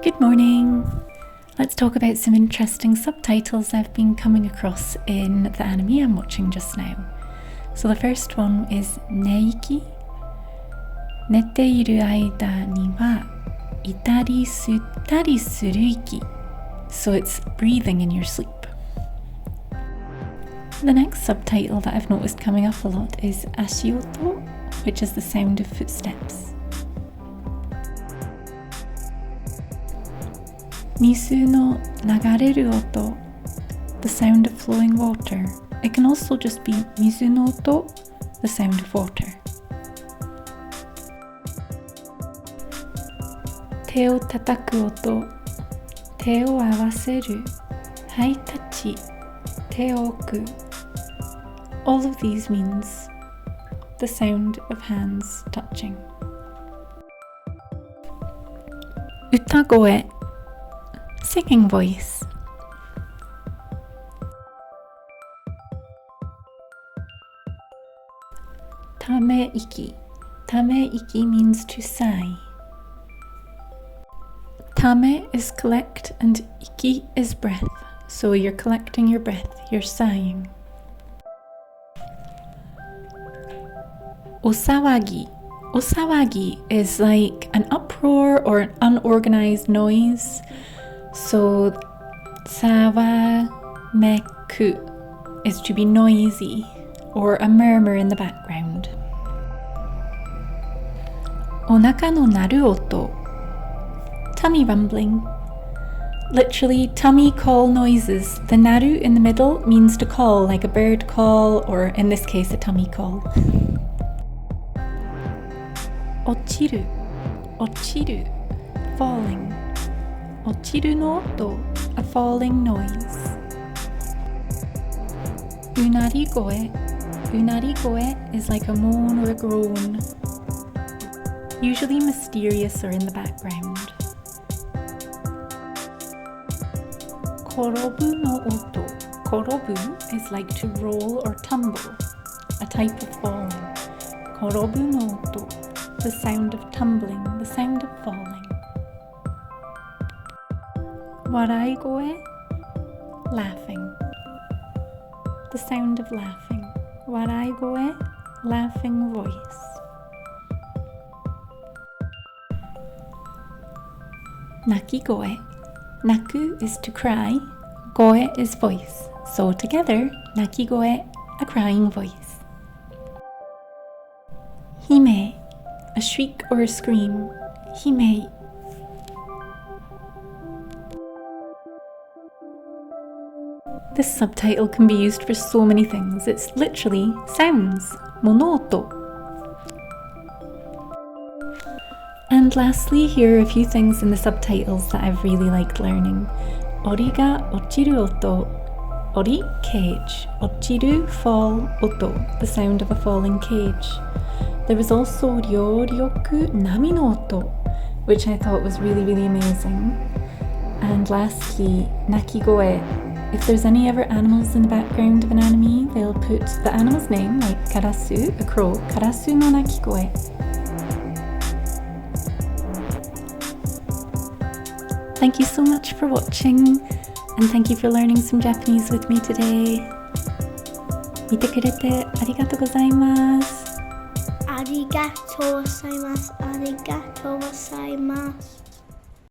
Good morning! Let's talk about some interesting subtitles I've been coming across in the anime I'm watching just now. So the first one is neiki. 寝ている間にはいたり吸ったりする息. So it's breathing in your sleep. The next subtitle that I've noticed coming up a lot is ashioto, which is the sound of footsteps. 水の流れる音 the sound of flowing water. It can also just be 水の音 the sound of water. 手を叩く音手を合わせるハイタッチ手を置く All of these means the sound of hands touching. 歌声 singing voice. ため息 means to sigh. ため is collect and 息 is breath. So you're collecting your breath, you're sighing. お騒ぎ is like an uproar or an unorganized noise. So 騒めく is to be noisy or a murmur in the background. お腹の鳴る音 tummy rumbling. Literally, tummy call noises. The naru in the middle means to call, like a bird call, or in this case, a tummy call. 落ちる falling. 落ちるの音 a falling noise. うなり声 is like a moan or a groan. Usually mysterious or in the background. 転ぶの音 転ぶ is like to roll or tumble, a type of falling. 転ぶの音 the sound of tumbling, the sound of falling. 笑い声 laughing, the sound of laughing. 笑い声 laughing voice. 泣き声 Naku is to cry, goe is voice. So together, naki goe, a crying voice. Hime, a shriek or a scream. Hime. This subtitle can be used for so many things. It's literally sounds, monoto. And lastly, here are a few things in the subtitles that I've really liked learning. Ori ga ochiru oto. Ori, cage. Ochiru, fall, oto, the sound of a falling cage. There was also ryoryoku nami no oto, which I thought was really, really amazing. And lastly, nakigoe. If there's any other animals in the background of an anime, they'll put the animal's name, like karasu, a crow, karasu no nakigoe. Thank you so much for watching, and thank you for learning some Japanese with me today. 見てくれてありがとうございます。ありがとうございます。ありがとうございます。